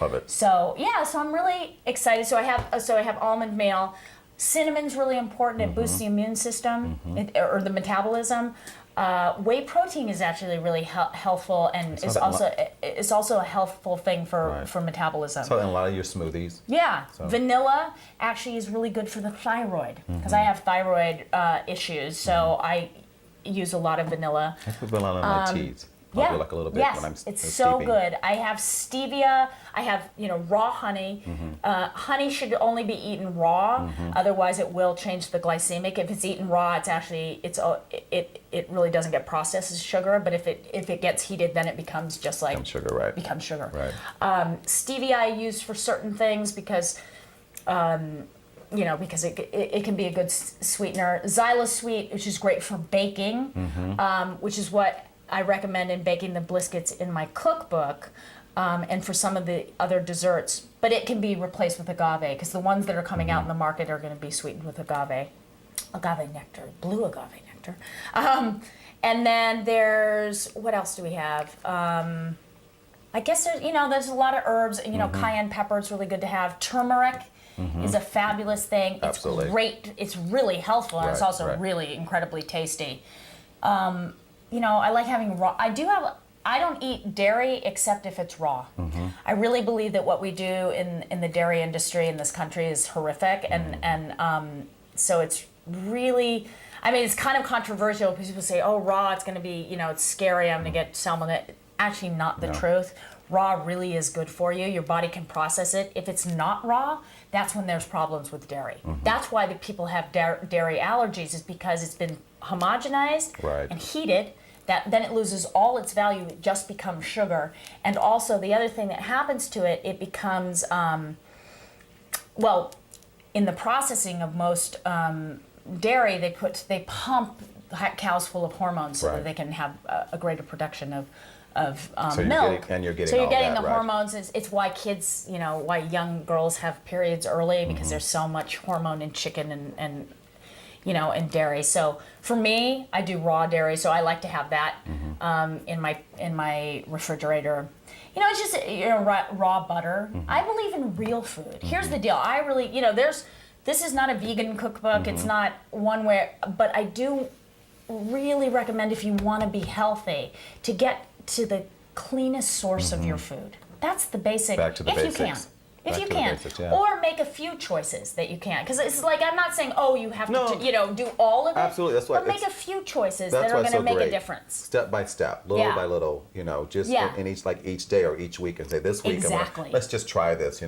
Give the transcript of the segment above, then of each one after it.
Love it. So yeah, so I'm really excited. So I have almond meal. Cinnamon's really important. It boosts the immune system or the metabolism. Whey protein is actually really healthful, and it's also a healthful thing for metabolism. So in a lot of your smoothies. Yeah, so. Vanilla actually is really good for the thyroid because I have thyroid issues, so I use a lot of vanilla. I put vanilla in my teas. I'll do like a little bit when I'm it's so steeping. good. I have stevia. I have raw honey. Honey should only be eaten raw, otherwise it will change the glycemic. If it's eaten raw, it really doesn't get processed as sugar. But if it gets heated, then it becomes just like sugar, right? Becomes sugar. Right. Stevia I use for certain things because. Because it can be a good sweetener. Xylosweet, which is great for baking, which is what I recommend in baking the biscuits in my cookbook, and for some of the other desserts. But it can be replaced with agave because the ones that are coming out in the market are going to be sweetened with agave nectar, blue agave nectar. And then there's, what else do we have? I guess there's a lot of herbs. Cayenne pepper is really good to have. Turmeric is a fabulous thing. It's great. It's really healthful, and it's also really incredibly tasty. I like having raw. I don't eat dairy except if it's raw. I really believe that what we do in the dairy industry in this country is horrific, and so it's really. I mean, it's kind of controversial because people say, "Oh, raw, it's going to be, it's scary. I'm going to get salmonella." Actually, not the truth. Raw really is good for you. Your body can process it. If it's not raw, that's when there's problems with dairy. That's why the people have dairy allergies, is because it's been homogenized and heated. Then it loses all its value. It just becomes sugar. And also the other thing that happens to it, it becomes, in the processing of most dairy, they pump cows full of hormones so that they can have a greater production of milk. You're getting the hormones. It's why kids, why young girls have periods early, because there's so much hormone in chicken and dairy. So for me, I do raw dairy, so I like to have that in my refrigerator. It's just raw butter. I believe in real food. Here's the deal. I really, this is not a vegan cookbook. It's not one but I do really recommend, if you want to be healthy, to get to the cleanest source of your food. That's the basic. Back to the basics. If you can, or make a few choices that you can, because it's like, I'm not saying, you have to, do all of it. Absolutely, that's why. But make a few choices that are going to make a difference. Step by step, little by little, just in each day or each week, and say, this week, let's just try this.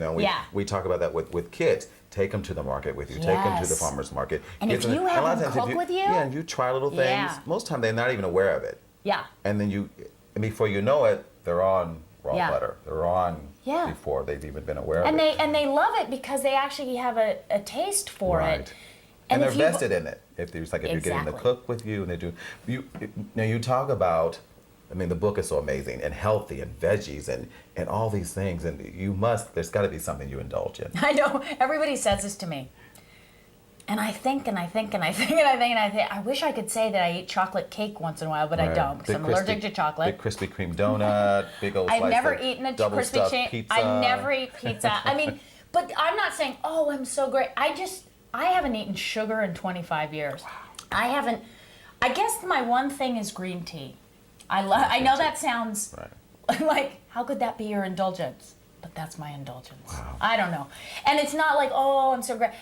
We talk about that with kids. Take them to the market with you. Take them to the farmer's market. And if you have them cook with you, and you try little things. Most of the time, they're not even aware of it. Yeah. And then before you know it, they're on raw butter. They're on before they've even been aware of it. And they love it because they actually have a taste for it. And they're vested in it. If you're getting the cook with you, and they do. You talk about. I mean, the book is so amazing and healthy and veggies and all these things, and there's got to be something you indulge in. I know. Everybody says this to me. And I think. I wish I could say that I eat chocolate cake once in a while, but I don't, because I'm allergic to chocolate. Big Krispy Kreme donut, big old slice I've never eaten a Krispy Kreme pizza. I never eat pizza. I mean, but I'm not saying, I'm so great. I haven't eaten sugar in 25 years. Wow. I guess my one thing is green tea. I know that sounds like, how could that be your indulgence? But that's my indulgence. Wow. I don't know. And it's not like, I'm so great.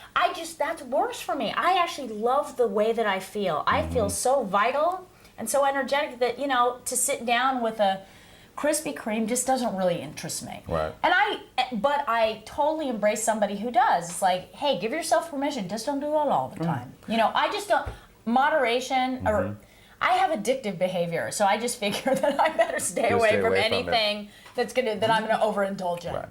That's worse for me. I actually love the way that I feel. I feel so vital and so energetic that, to sit down with a Krispy Kreme just doesn't really interest me. Right. But I totally embrace somebody who does. It's like, hey, give yourself permission. Just don't do it all the time. I just don't, moderation or... I have addictive behavior, so I just figure that I better stay away from anything that I'm going to overindulge in. Right.